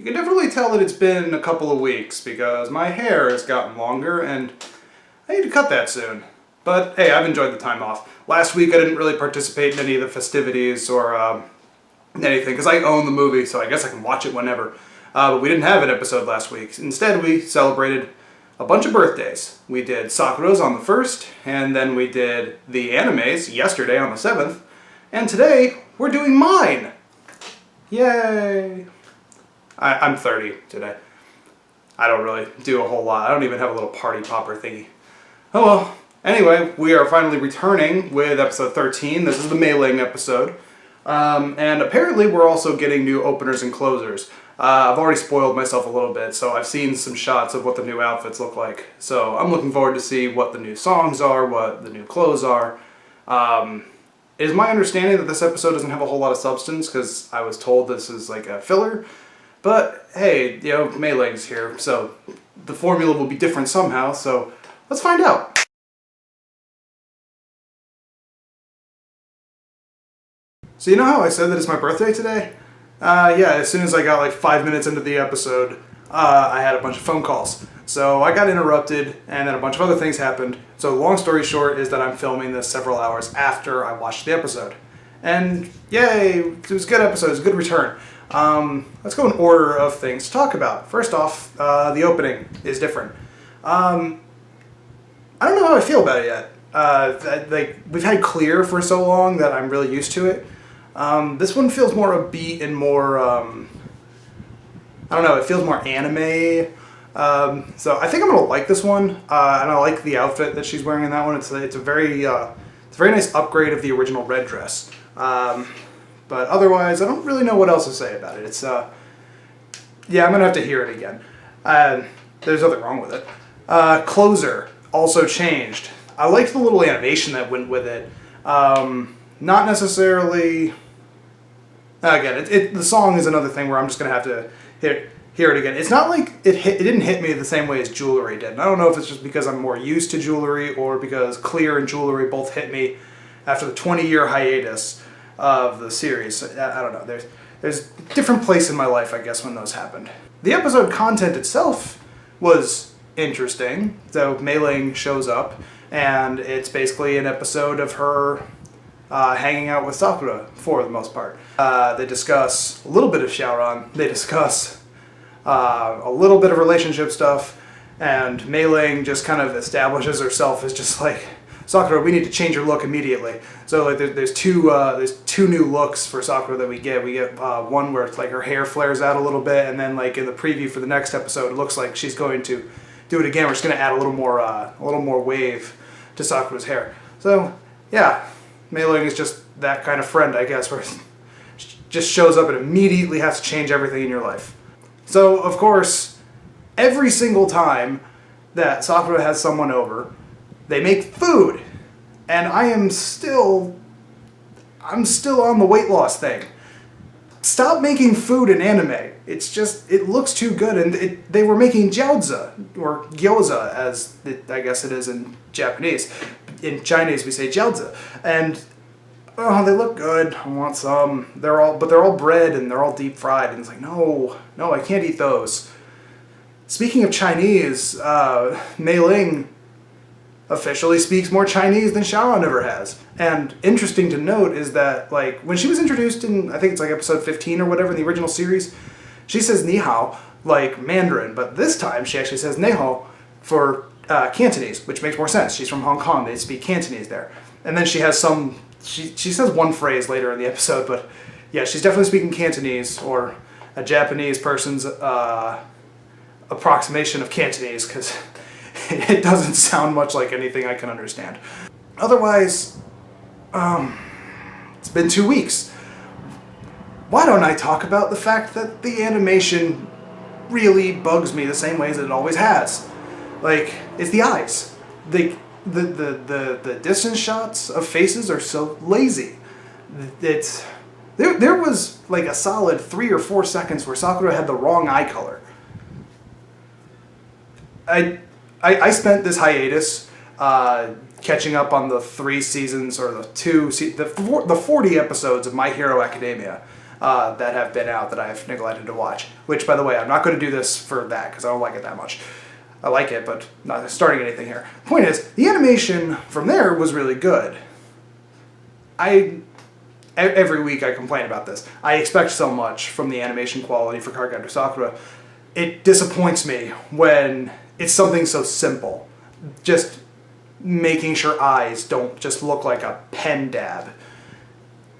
can definitely tell that it's been a couple of weeks because my hair has gotten longer and I need to cut that soon. But hey, I've enjoyed the time off. Last week I didn't really participate in any of the festivities or anything because I own the movie, so I guess I can watch it whenever. But we didn't have an episode last week. Instead, we celebrated a bunch of birthdays. We did Sakura's on the 1st, and then we did the animes yesterday on the 7th, and today we're doing mine! Yay! I'm 30 today. I don't really do a whole lot. I don't even have a little party popper thingy. Oh well. Anyway, we are finally returning with episode 13. This is the Mei-Ling episode. And apparently we're also getting new openers and closers. I've already spoiled myself a little bit, so I've seen some shots of what the new outfits look like. So I'm looking forward to see what the new songs are, what the new clothes are. It is my understanding that this episode doesn't have a whole lot of substance, because I was told this is like a filler. But hey, you know, Mei-Ling's here, so the formula will be different somehow, so let's find out. So you know how I said that it's my birthday today? Yeah, as soon as I got like 5 minutes into the episode, I had a bunch of phone calls. So I got interrupted, and then a bunch of other things happened. So long story short is that I'm filming this several hours after I watched the episode. And yay, it was a good episode, it was a good return. Let's go in order of things to talk about. First off, the opening is different. I don't know how I feel about it yet. Like, we've had Clear for so long that I'm really used to it. This one feels more upbeat and more, I don't know, it feels more anime. So I think I'm gonna like this one, and I like the outfit that she's wearing in that one. It's a very nice upgrade of the original red dress. But otherwise, I don't really know what else to say about it. It's, yeah, I'm gonna have to hear it again. There's nothing wrong with it. Closer also changed. I liked the little animation that went with it. Not necessarily. Again, the song is another thing where I'm just gonna have to hear it again. It's not like it didn't hit me the same way as Jewelry did. And I don't know if it's just because I'm more used to Jewelry or because Clear and Jewelry both hit me after the 20-year hiatus of the series. I don't know. There's a different place in my life, I guess, when those happened. The episode content itself was interesting. So Mei-Ling shows up, and it's basically an episode of her hanging out with Sakura for the most part. They discuss a little bit of Xiaoran. They discuss a little bit of relationship stuff, and Mei-Ling just kind of establishes herself as just like, Sakura, we need to change your look immediately. So like there's two new looks for Sakura that we get. We get one where it's like her hair flares out a little bit, and then like in the preview for the next episode, it looks like she's going to do it again. We're just going to add a little more wave to Sakura's hair. So yeah, Mei-Ling is just that kind of friend, I guess, where she just shows up and immediately has to change everything in your life. So of course, every single time that Sakura has someone over, they make food, and I'm still on the weight loss thing. Stop making food in anime. It's just, it looks too good, and they were making jiaozi, or gyoza, as I guess it is in Japanese. In Chinese we say jiaozi, and oh, they look good. I want some. They're all bread and they're all deep fried, and it's like, no, I can't eat those. Speaking of Chinese, Mei-Ling officially speaks more Chinese than Xiaoran ever has. And interesting to note is that, like, when she was introduced in, I think it's like episode 15 or whatever in the original series, she says ni hao like Mandarin, but this time she actually says ne hao for Cantonese, which makes more sense. She's from Hong Kong, they speak Cantonese there. And then she has she says one phrase later in the episode, but yeah, she's definitely speaking Cantonese, or a Japanese person's approximation of Cantonese, because it doesn't sound much like anything I can understand. Otherwise, it's been 2 weeks. Why don't I talk about the fact that the animation really bugs me the same way as it always has? Like, it's the eyes. The distance shots of faces are so lazy. There was like a solid 3 or 4 seconds where Sakura had the wrong eye color. I spent this hiatus catching up on the 3 seasons, or the 40 episodes of My Hero Academia. that have been out that I've neglected to watch. Which, by the way, I'm not going to do this for that because I don't like it that much. I like it, but not starting anything here. Point is, the animation from there was really good. Every week I complain about this. I expect so much from the animation quality for Cardcaptor Sakura. It disappoints me when it's something so simple. Just making sure eyes don't just look like a pen dab.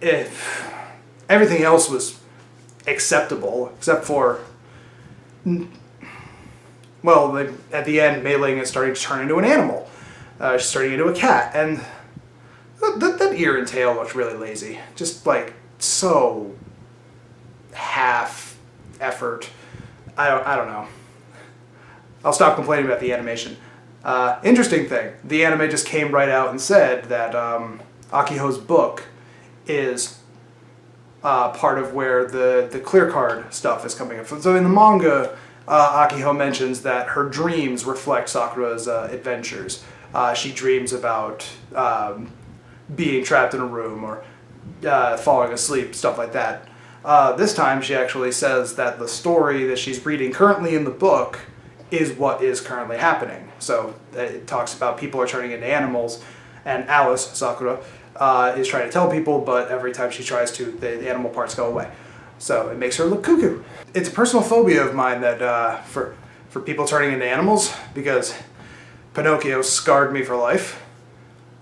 If everything else was acceptable, except for, well, at the end, Mei Ling is starting to turn into an animal. She's turning into a cat, and that ear and tail looked really lazy. Just like so half effort. I don't know. I'll stop complaining about the animation. Interesting thing, the anime just came right out and said that Akiho's book is part of where the clear card stuff is coming from. So in the manga, Akiho mentions that her dreams reflect Sakura's adventures. She dreams about being trapped in a room or falling asleep, stuff like that. This time she actually says that the story that she's reading currently in the book is what is currently happening. So it talks about people are turning into animals, and Alice, Sakura, is trying to tell people, but every time she tries to, the animal parts go away. So it makes her look cuckoo. It's a personal phobia of mine that for people turning into animals, because Pinocchio scarred me for life.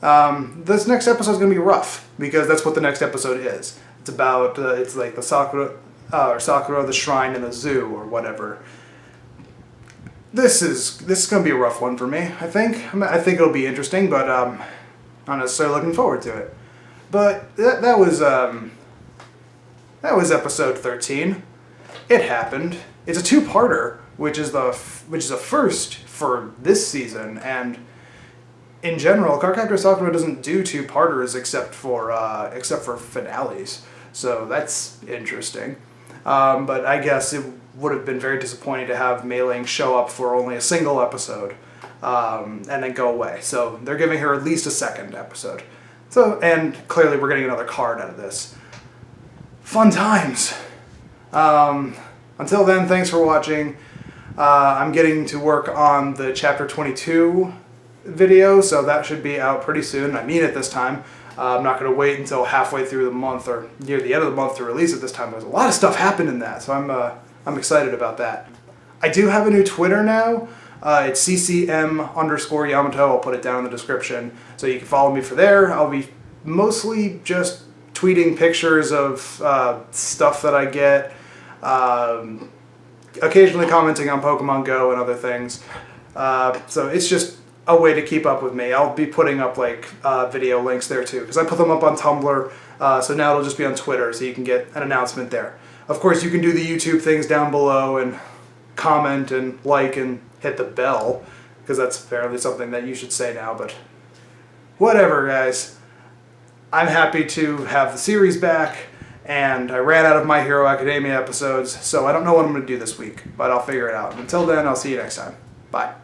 This next episode is going to be rough, because that's what the next episode is. It's about, it's like the Sakura, the shrine in the zoo, or whatever. This is going to be a rough one for me, I think. I think it'll be interesting, but I'm not necessarily looking forward to it. But that was episode 13. It happened. It's a two-parter, which is a first for this season, and in general, Cardcaptor Sakura doesn't do two-parters except for finales. So that's interesting. But I guess it would have been very disappointing to have Mei Ling show up for only a single episode and then go away. So they're giving her at least a second episode. So, and clearly we're getting another card out of this. Fun times. Until then, thanks for watching. I'm getting to work on the Chapter 22 video, so that should be out pretty soon. I mean it this time. I'm not going to wait until halfway through the month or near the end of the month to release it this time. There's a lot of stuff happened in that, so I'm excited about that. I do have a new Twitter now. It's CCM_Yamato. I'll put it down in the description, so you can follow me for there. I'll be mostly just tweeting pictures of stuff that I get, occasionally commenting on Pokemon Go and other things. So it's just a way to keep up with me. I'll be putting up like video links there too, because I put them up on Tumblr, so now it'll just be on Twitter, so you can get an announcement there. Of course, you can do the YouTube things down below and comment and like and hit the bell, because that's apparently something that you should say now, but whatever, guys. I'm happy to have the series back, and I ran out of My Hero Academia episodes, so I don't know what I'm going to do this week, but I'll figure it out. Until then, I'll see you next time. Bye.